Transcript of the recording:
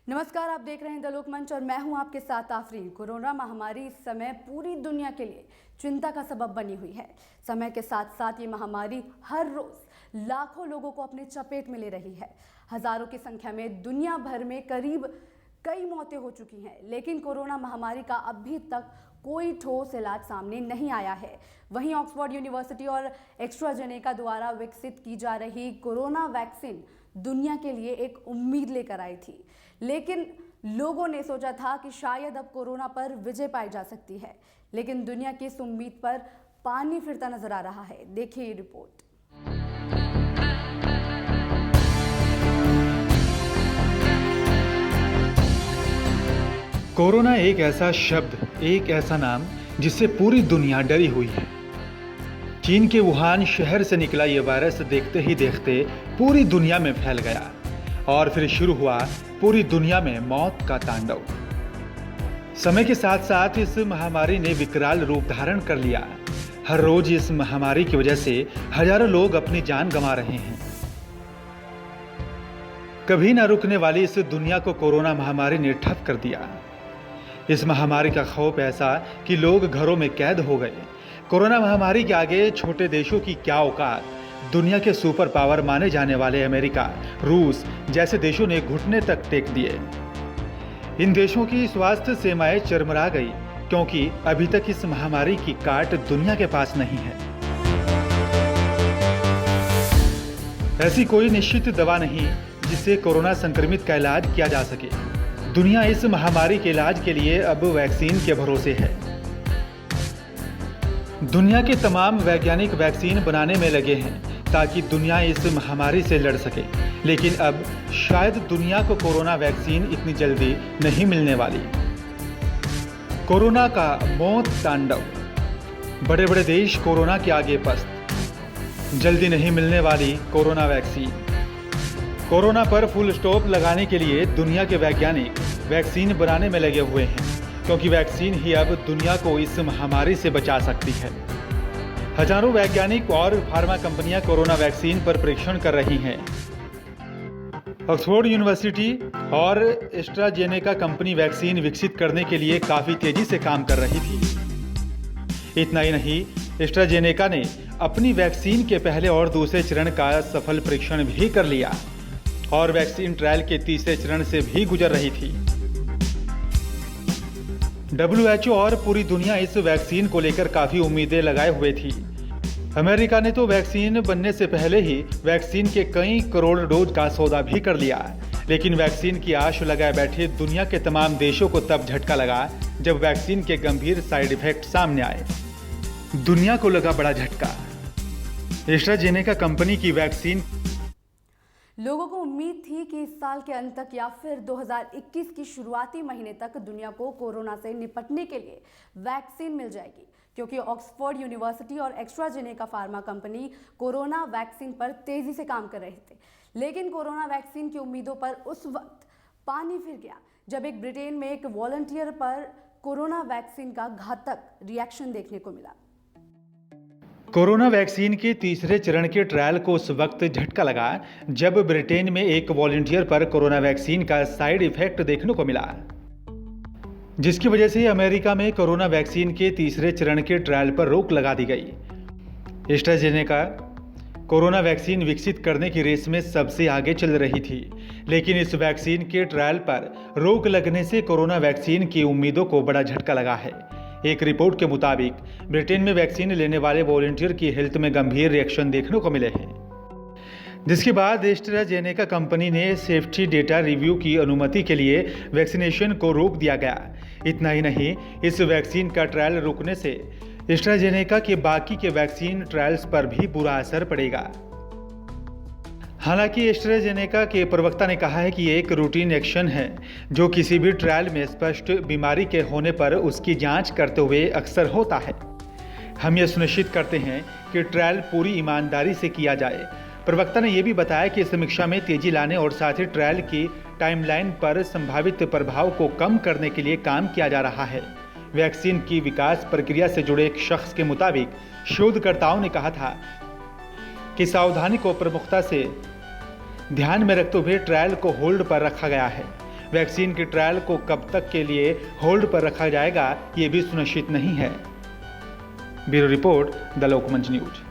नमस्कार, आप देख रहे हैं द लोक मंच और मैं हूं आपके साथ आफरीन। कोरोना महामारी इस समय पूरी दुनिया के लिए चिंता का सबब बनी हुई है। समय के साथ साथ ये महामारी हर रोज लाखों लोगों को अपने चपेट में ले रही है। हजारों की संख्या में दुनिया भर में करीब कई मौतें हो चुकी हैं, लेकिन कोरोना महामारी का अभी तक कोई ठोस इलाज सामने नहीं आया है। वहीं ऑक्सफोर्ड यूनिवर्सिटी और एस्ट्राजेनेका द्वारा विकसित की जा रही कोरोना वैक्सीन दुनिया के लिए एक उम्मीद लेकर आई थी, लेकिन लोगों ने सोचा था कि शायद अब कोरोना पर विजय पाई जा सकती है, लेकिन दुनिया की इस उम्मीद पर पानी फिरता नजर आ रहा है। देखिए ये रिपोर्ट। कोरोना एक ऐसा शब्द, एक ऐसा नाम जिससे पूरी दुनिया डरी हुई है। चीन के वुहान शहर से निकला ये वायरस देखते ही देखते पूरी दुनिया में फैल गया और फिर शुरू हुआ पूरी दुनिया में मौत का तांडव। समय के साथ साथ इस महामारी ने विकराल रूप धारण कर लिया। हर रोज इस महामारी की वजह से हजारों लोग अपनी जान गंवा रहे हैं। कभी न रुकने वाली इस दुनिया को कोरोना महामारी ने ठप कर दिया। इस महामारी का खौफ ऐसा कि लोग घरों में कैद हो गए। कोरोना महामारी के आगे छोटे देशों की क्या औकात। दुनिया के सुपर पावर माने जाने वाले अमेरिका, रूस जैसे देशों ने घुटने तक टेक दिए। इन देशों की स्वास्थ्य सेवाएं चरमरा गई, क्योंकि अभी तक इस महामारी की काट दुनिया के पास नहीं है। ऐसी कोई निश्चित दवा नहीं जिससे कोरोना संक्रमित का इलाज किया जा सके। दुनिया इस महामारी के इलाज के लिए अब वैक्सीन के भरोसे है। दुनिया के तमाम वैज्ञानिक वैक्सीन बनाने में लगे हैं ताकि दुनिया इस महामारी से लड़ सके, लेकिन अब शायद दुनिया को कोरोना वैक्सीन इतनी जल्दी नहीं मिलने वाली। कोरोना का मौत तांडव, बड़े बड़े देश कोरोना के आगे पस्त। जल्दी नहीं मिलने वाली कोरोना वैक्सीन। कोरोना पर फुल स्टॉप लगाने के लिए दुनिया के वैज्ञानिक वैक्सीन बनाने में लगे हुए हैं, क्योंकि वैक्सीन ही अब दुनिया को इस महामारी से बचा सकती है। हजारों वैज्ञानिक और फार्मा कंपनियां कोरोना वैक्सीन पर परीक्षण कर रही हैं। ऑक्सफोर्ड यूनिवर्सिटी और एस्ट्राजेनेका कंपनी वैक्सीन विकसित करने के लिए काफी तेजी से काम कर रही थी। इतना ही नहीं, एस्ट्राजेनेका ने अपनी वैक्सीन के पहले और दूसरे चरण का सफल परीक्षण भी कर लिया और वैक्सीन ट्रायल के तीसरे चरण से भी गुजर रही थी। WHO और पूरी दुनिया इस वैक्सीन को लेकर काफी उम्मीदें लगाए हुए थी। अमेरिका ने तो वैक्सीन बनने से पहले ही वैक्सीन के कई करोड़ डोज का सौदा भी कर लिया, लेकिन वैक्सीन की आश लगाए बैठे दुनिया के तमाम देशों को तब झटका लगा जब वैक्सीन के गंभीर साइड इफेक्ट सामने आए। दुनिया को लगा बड़ा झटका। एस्ट्राजेनेका कंपनी की वैक्सीन। लोगों को उम्मीद थी कि इस साल के अंत तक या फिर 2021 की शुरुआती महीने तक दुनिया को कोरोना से निपटने के लिए वैक्सीन मिल जाएगी, क्योंकि ऑक्सफोर्ड यूनिवर्सिटी और AstraZeneca pharma company corona vaccine पर तेजी से काम कर रहे थे। लेकिन कोरोना वैक्सीन की उम्मीदों पर उस वक्त पानी फिर गया जब एक ब्रिटेन में एक वॉलंटियर पर कोरोना वैक्सीन का घातक रिएक्शन देखने को मिला। कोरोना वैक्सीन के तीसरे चरण के ट्रायल को उस वक्त झटका लगा जब ब्रिटेन में एक वॉलंटियर पर कोरोना वैक्सीन का साइड इफेक्ट देखने को मिला, जिसकी वजह से अमेरिका में कोरोना वैक्सीन के तीसरे चरण के ट्रायल पर रोक लगा दी गई। एस्ट्राजेनेका कोरोना वैक्सीन विकसित करने की रेस में सबसे आगे चल रही थी, लेकिन इस वैक्सीन के ट्रायल पर रोक लगने से कोरोना वैक्सीन की उम्मीदों को बड़ा झटका लगा है। एक रिपोर्ट के मुताबिक ब्रिटेन में वैक्सीन लेने वाले वॉलंटियर की हेल्थ में गंभीर रिएक्शन देखने को मिले हैं, जिसके बाद एस्ट्राजेनेका कंपनी ने सेफ्टी डेटा रिव्यू की अनुमति के लिए वैक्सीनेशन को रोक दिया गया। इतना ही नहीं, इस वैक्सीन का ट्रायल रुकने से एस्ट्राजेनेका के बाकी के वैक्सीन ट्रायल्स पर भी बुरा असर पड़ेगा। हालांकि एस्ट्राजेनेका के प्रवक्ता ने कहा है कि ये एक रूटीन एक्शन है जो किसी भी ट्रायल में स्पष्ट बीमारी के होने पर उसकी जांच करते हुए अक्सर होता है। हम ये सुनिश्चित करते हैं कि ट्रायल पूरी ईमानदारी से किया जाए। प्रवक्ता ने यह भी बताया कि समीक्षा में तेजी लाने और साथ ही ट्रायल की टाइमलाइन पर संभावित प्रभाव को कम करने के लिए काम किया जा रहा है। वैक्सीन की विकास प्रक्रिया से जुड़े एक शख्स के मुताबिक शोधकर्ताओं ने कहा था कि सावधानी को प्रमुखता से ध्यान में रखते हुए ट्रायल को होल्ड पर रखा गया है। वैक्सीन के ट्रायल को कब तक के लिए होल्ड पर रखा जाएगा, ये भी सुनिश्चित नहीं है। Bureau report, the Lokmanch news.